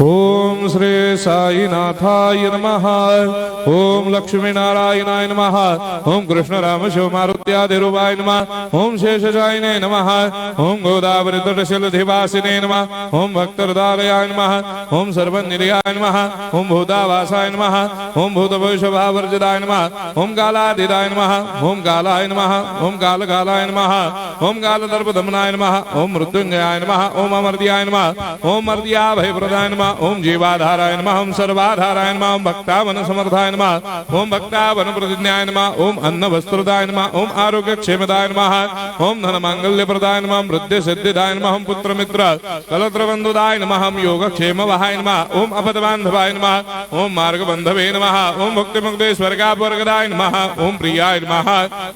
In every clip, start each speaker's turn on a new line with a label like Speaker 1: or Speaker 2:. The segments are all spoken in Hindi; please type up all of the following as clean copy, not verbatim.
Speaker 1: ओम श्री साईनाथाय नमः। ओम लक्ष्मी नारायणाय नमः। ओम कृष्ण राम शिव मारुत्यादिरूपाय नमः। ओम शेषशायिने नमः। ओम गोदावरी तटशिलधिवासिने नमः। ओम भक्तहृदयाय नमः। ओम सर्वनिलयाय नमः। ओम भूतावासाय नमः। ओम भूतभविष्यभावर्जिताय नमः। ओम कालातीताय नमः। ओम कालाय नमः। ओम कालकालाय नमः। ओम कालदर्पदमनाय नमः। ओम मृत्युंजयाय नमः। ओम अमर्त्याय नमः। ओम मर्त्याभयप्रदाय नमः। ओम जीवाधाराय नमः। ओम सर्वाधाराय नमः। ओम भक्तावन समर्थाय नमः। ओम भक्तावन प्रतिज्ञाय नमः। ओम अन्न वस्त्रदाय नमः। ओम आरोग्य क्षेमदाय नमः। ओम धन मांगल्य प्रदाय नमः। ओम वृद्धि सिद्धिदाय नमः। ओम पुत्र मित्र कलत्र बंधुदाय नमः। ओम योग क्षेम वहाय नमः। ओम अपद बांधवाय नमः। ओम मार्ग बंधवे नमः। ओम भक्ति मुक्ति स्वर्गापवर्गदाय नमः। ओम प्रियाय नमः।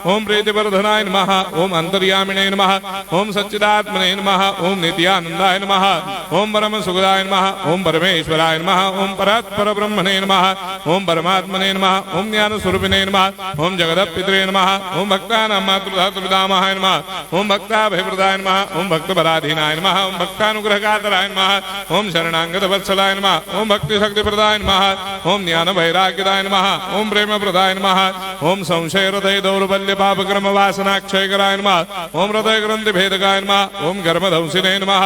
Speaker 1: ओम प्रीतिवर्धनाय नमः। ओम अंतर्यामिने नमः। ओम सच्चिदात्मने नमः। ओम नित्यानंदाय नमः। ओम परम सुखदाय नमः। ओम परमेश्वराय नमः। ओम परात्पर ब्रह्मणे नमः। ओम परमात्मने नमः। ओम ज्ञान स्वरूपिणे नमः। ओम जगदपितरे नमः। ओम भक्तानां मातृधातुपितामहाय नमः। ओम भक्ताभयप्रदाय नमः। ओम भक्तपराधीनाय नमः। ओम भक्तानुग्रहकातराय नमः। ओम शरणागत वत्सलाय नमः। ओम भक्ति शक्ति प्रदाय नमः। ओम ज्ञान वैराग्यदाय नमः। ओम प्रेम प्रदाय नमः। ओम संशय हृदय दौर्बल्य पाप कर्म वासना क्षयकराय नमः। ओम हृदय ग्रंथि भेदकाय नमः। ओम कर्मधंसिने नमः।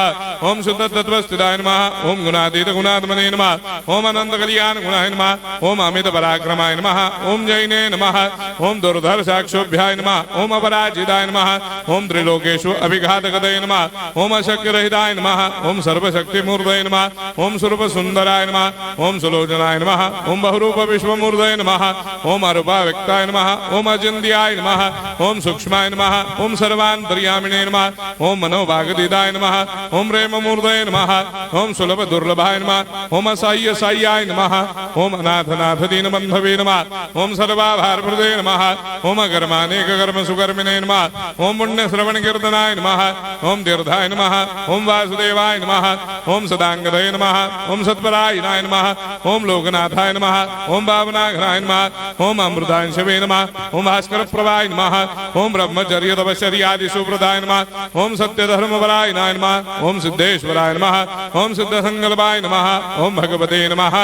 Speaker 1: ओम शुद्ध तत्वस्थिताय नमः। ओम गुणातीत गुणात्मने नमः। ओम अनंत कल्याण गुणाय नमः। ओम अमित पराक्रमाय नमः। ओम जैने नमः। ओम दुर्धर्षाक्षोभ्याय नमः। ओम अपराजिताय नमः। ओम त्रिलोकेषु अभिघातकतये नमः। ओम अशक्य रहिताय नमः। ओम सर्वशक्तिमूर्तये नमः। ओम स्वरूप सुंदराय नमः। ओम सुलोचनाय नमः। ओम बहुरूप विश्वमूर्तये नमः। ओम अरूपाव्यक्ताय नमः। ओम अचिन्त्याय नमः। ओम सूक्ष्माय नमः। ओम सर्वान्तर्यामिने नमः। ओम मनोभागदिदाय नमः। ओम प्रेममूर्तये नमः। ओम सुलभ दुर्लभाय नमः। ओम असाह्य साह्याय नमः। ओम अनाथनाथ दीनबन्धवे नमः। ओम सर्वाभारप्रदे नमः। ओम अकर्मानेक कर्म सुकर्मिणे नमः। ओम पुण्य श्रवण कीर्तनाय नमः। ओम तीर्थाय नमः। ओम वासुदेवाय नमः। ओम सदांगदये नमः। ओम सत्परायणाय नमः। ओम लोकनाथाय नमः। ओम भावनाघ्नाय नमः। ओम अमृतांशवे नमः। ओम भास्कर प्रभाय नमः। ओम ब्रह्मचर्य तपश्चर्यादि सुप्रदाय नमः। ओम सत्यधर्मपरायणाय नमः। ओम सिद्धेश्वराय नमः। ओम सिद्ध संकल्पाय नमः। ओम भगवते नमः।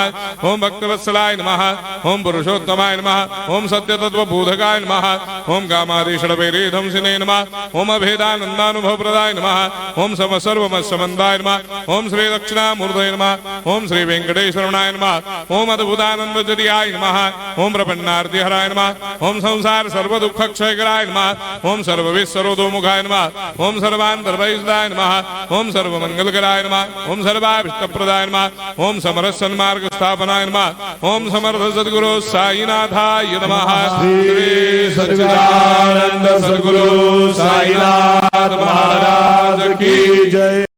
Speaker 1: ओम भक्तवत्सलाय नमः। ओम पुरुषोत्तमाय नमः। ओम सत्यतत्त्वबोधकाय नमः। ओम कामादिषडवैरेधंसिने नमः। ओम अभेदानन्दानुभव प्रदाय नमः। ओम सर्वमस्समन्दाय नमः। ओम श्री दक्षिणामूर्तये नमः। ओम श्री वेंकटेश्वरनाय नमः। ओम अद्भुतानन्दजटियाय नमः। ओम प्रपन्नार्तिहराय नमः। ओम संसार सर्वदुःखक्षयकराय नमः। ओम सर्वविश्वरोधोमुखाय नमः। ओम सर्वान्तर्भयदाय नमः। ओम सर्वमंगलकराय नमः। ओम सर्वाभिष्टप्रदाय नमः। ओम समरस सन्मार्ग स्थापनाय नमः। ओम समर्थ सद्गुरु साईनाथाय नमः।
Speaker 2: श्री सच्चिदानंद सद्गुरु साईनाथ महाराज की जय।